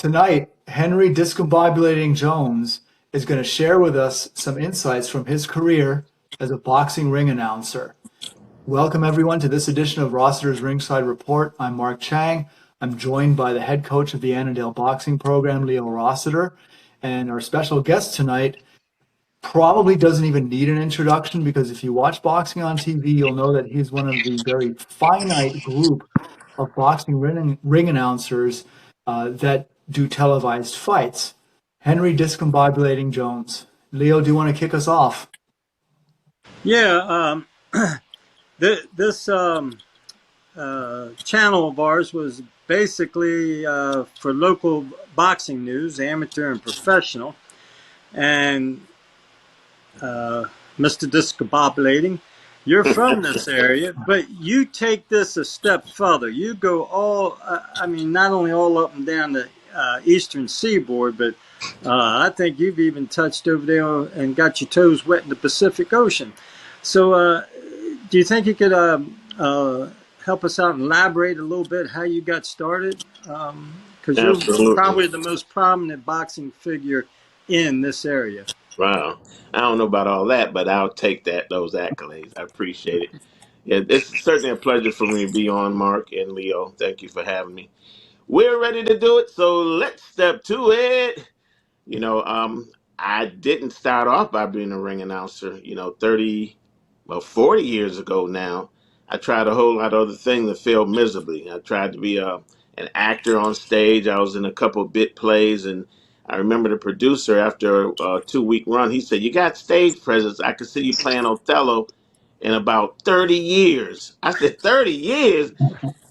Tonight, Henry Discombobulating Jones is going to share with us some insights from his career as a boxing ring announcer. Welcome, everyone, to this edition of Rossiter's Ringside Report. I'm Mark Chang. I'm joined by the head coach of the Annandale Boxing Program, Leo Rossiter. And our special guest tonight probably doesn't even need an introduction, because if you watch boxing on TV, you'll know that he's one of the very finite group of boxing ring announcers that do televised fights. Henry Discombobulating Jones. Leo, do you want to kick us off? Yeah, this channel of ours was basically for local boxing news, amateur and professional. And Mr. Discombobulating, you're from this area, but you take this a step further. You go not only all up and down the eastern seaboard, but I think you've even touched over there and got your toes wet in the Pacific Ocean. So do you think you could help us out and elaborate a little bit how you got started? Because you're probably the most prominent boxing figure in this area. Wow. I don't know about all that, but I'll take those accolades. I appreciate it. Yeah, it's certainly a pleasure for me to be on, Mark and Leo. Thank you for having me. We're ready to do it, so let's step to it. I didn't start off by being a ring announcer, 40 years ago now. I tried a whole lot of other things that failed miserably. I tried to be an actor on stage. I was in a couple of bit plays, and I remember the producer, after a 2-week run, he said, "You got stage presence. I could see you playing Othello in about 30 years. I said, 30 years?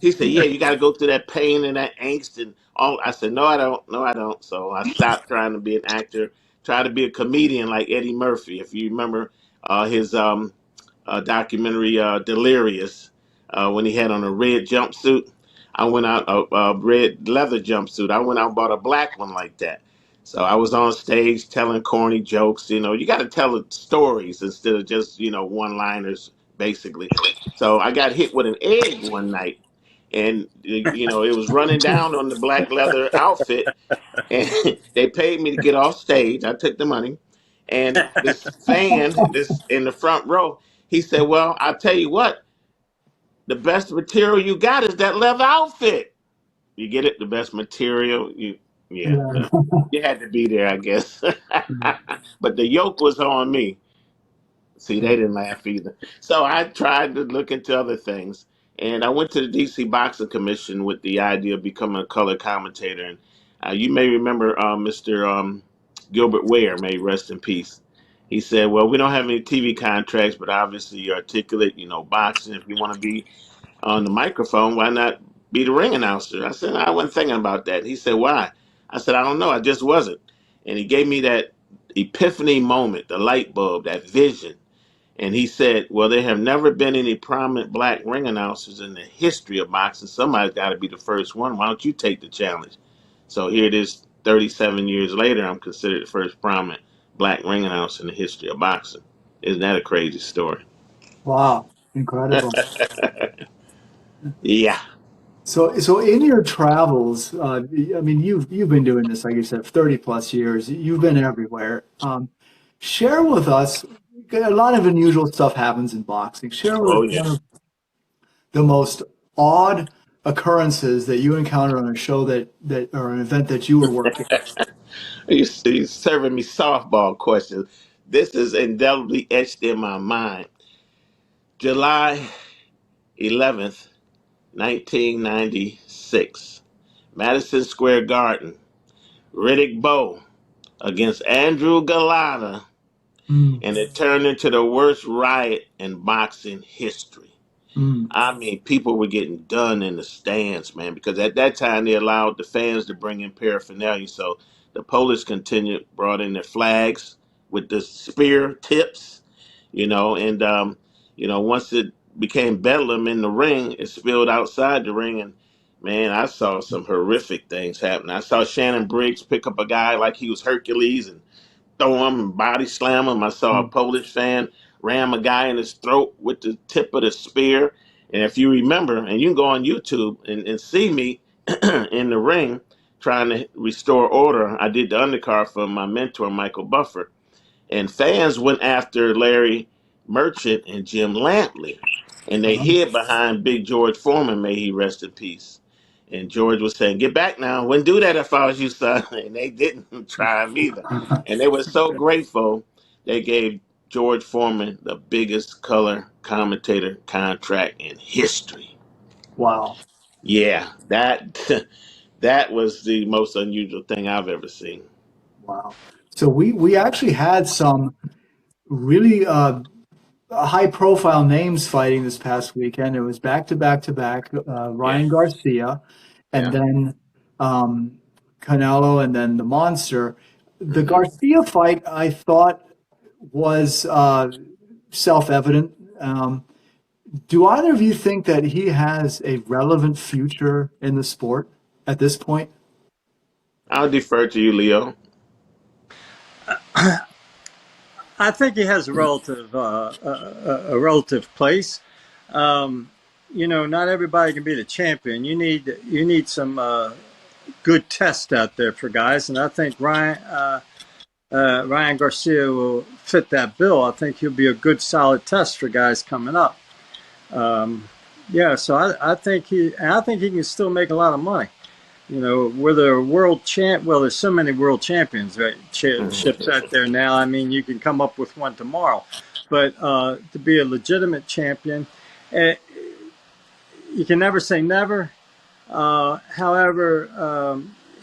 He said, "Yeah, you got to go through that pain and that angst and all." I said, "No, I don't. No, I don't." So I stopped trying to be an actor, tried to be a comedian like Eddie Murphy. If you remember his documentary, Delirious, when he had on a red jumpsuit. I went out, a red leather jumpsuit. I went out and bought a black one like that. So I was on stage telling corny jokes. You got to tell stories instead of just, one-liners, basically. So I got hit with an egg one night, and it was running down on the black leather outfit, and they paid me to get off stage. I took the money, and this fan, this in the front row, he said, "Well, I'll tell you what, the best material you got is that leather outfit." You get it? The best material. Yeah, Yeah. you had to be there, I guess. But the yoke was on me. See, they didn't laugh either. So I tried to look into other things. And I went to the DC Boxing Commission with the idea of becoming a color commentator. And you may remember Mr. Gilbert Ware, may he rest in peace. He said, "Well, we don't have any TV contracts, but obviously you're articulate, boxing. If you want to be on the microphone, why not be the ring announcer?" I said, "I wasn't thinking about that." He said, "Why?" I said, "I don't know. I just wasn't." And he gave me that epiphany moment, the light bulb, that vision. And he said, "Well, there have never been any prominent black ring announcers in the history of boxing. Somebody's got to be the first one. Why don't you take the challenge?" So here it is, 37 years later, I'm considered the first prominent black ring announcer in the history of boxing. Isn't that a crazy story? Wow, incredible. Yeah. So in your travels, you've been doing this, like you said, 30 plus years. You've been everywhere. Share with us, a lot of unusual stuff happens in boxing. Share with Oh, us one yes. of the most odd occurrences that you encountered on a show that or an event that you were working. You're serving me softball questions. This is indelibly etched in my mind. July 11th, 1996. Madison Square Garden. Riddick Bowe against Andrew Golota, Mm, and it turned into the worst riot in boxing history. mm, I mean, people were getting done in the stands, man, because at that time they allowed the fans to bring in paraphernalia. So the police brought in their flags with the spear tips, and once it became bedlam in the ring, it spilled outside the ring, and man, I saw some horrific things happen. I saw Shannon Briggs pick up a guy like he was Hercules and throw him and body slam him. I saw a mm, Polish fan ram a guy in his throat with the tip of the spear. And if you remember, and you can go on YouTube and see me in the ring trying to restore order. I did the undercard for my mentor, Michael Buffer, and fans went after Larry Merchant and Jim Lampley, and they hid behind Big George Foreman, may he rest in peace. And George was saying, "Get back now! Wouldn't do that if I was you, son." And they didn't try him either. And they were so grateful they gave George Foreman the biggest color commentator contract in history. Wow. Yeah, that that was the most unusual thing I've ever seen. Wow. So we actually had some really high profile names fighting this past weekend. It was back to back to back, Yeah, Ryan Garcia, and yeah. then Canelo, and then the Monster. The Hmm. Garcia fight, I thought, was self-evident. Do either of you think that he has a relevant future in the sport at this point? I'll defer to you, Leo. I think he has a relative place. Um, not everybody can be the champion. You need some good tests out there for guys, and I think Ryan Garcia will fit that bill. I think he'll be a good, solid test for guys coming up. Yeah, so I think he can still make a lot of money. Whether a world champ, well, there's so many world champions, right? Ships out there now. I mean, you can come up with one tomorrow, but to be a legitimate champion, uh, you can never say never. However,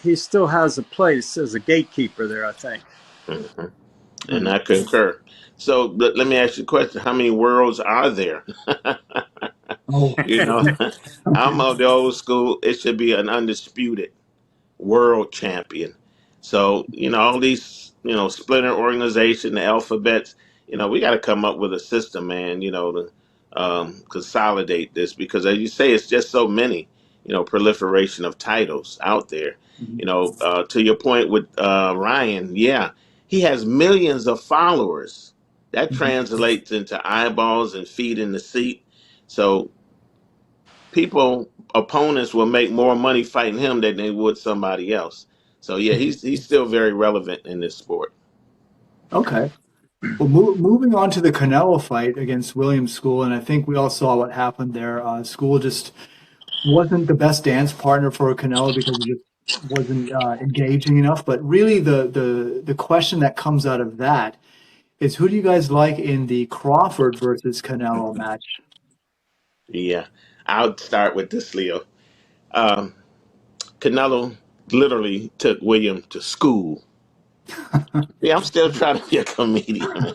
he still has a place as a gatekeeper there, I think. Hmm. And Right. I concur. So let me ask you a question: how many worlds are there? Oh, You know, I'm of the old school. It should be an undisputed world champion. So, all these, splinter organization, the alphabets, we got to come up with a system, man, to consolidate this because, as you say, it's just so many, proliferation of titles out there. To your point with Ryan, yeah, he has millions of followers. That translates into eyeballs and feet in the seat. So opponents will make more money fighting him than they would somebody else. So yeah, he's still very relevant in this sport. okay. Well, moving on to the Canelo fight against William School, and I think we all saw what happened there. School just wasn't the best dance partner for Canelo because he just wasn't engaging enough. But really, the question that comes out of that is, who do you guys like in the Crawford versus Canelo match? Yeah, I'll start with this, Leo. Um, Canelo literally took William to school. Yeah, I'm still trying to be a comedian.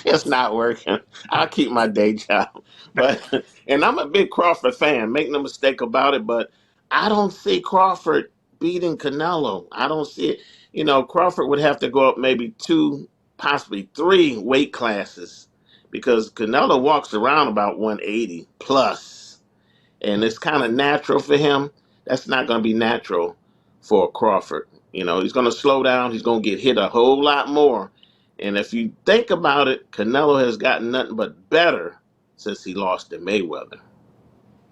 It's not working. I'll keep my day job. But and I'm a big Crawford fan. Make no mistake about it. But I don't see Crawford beating Canelo. I don't see it. Crawford would have to go up maybe two, possibly three weight classes because Canelo walks around about 180 plus and it's kind of natural for him. That's not going to be natural for Crawford. He's going to slow down. He's going to get hit a whole lot more. And if you think about it, Canelo has gotten nothing but better since he lost to Mayweather.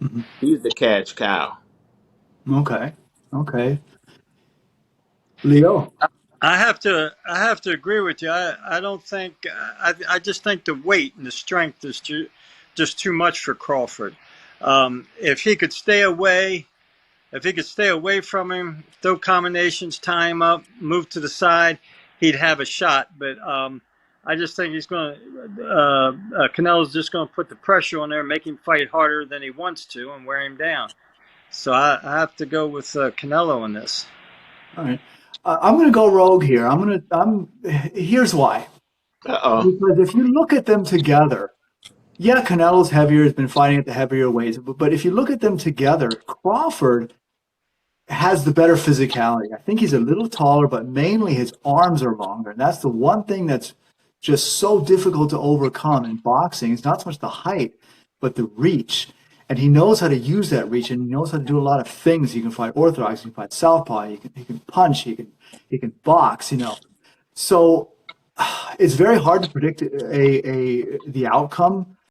Mhm. He's the catch cow. Okay. Okay. Leo. I have to agree with you. I don't think I just think the weight and the strength is just too much for Crawford. If he could stay away, if he could stay away from him, throw combinations, tie him up, move to the side, he'd have a shot. But I just think he's going to Canelo's just going to put the pressure on there, make him fight harder than he wants to, and wear him down. So I have to go with Canelo in this. All right. I'm going to go rogue here. Here's why. Uh-oh. Because if you look at them together, yeah, Canelo's heavier, has been fighting at the heavier weights, but if you look at them together, Crawford has the better physicality. I think he's a little taller, but mainly his arms are longer. And that's the one thing that's just so difficult to overcome in boxing. It's not so much the height, but the reach. And he knows how to use that reach, and he knows how to do a lot of things. He can fight orthodox, he can fight southpaw, he can punch, he can box. So it's very hard to predict the outcome.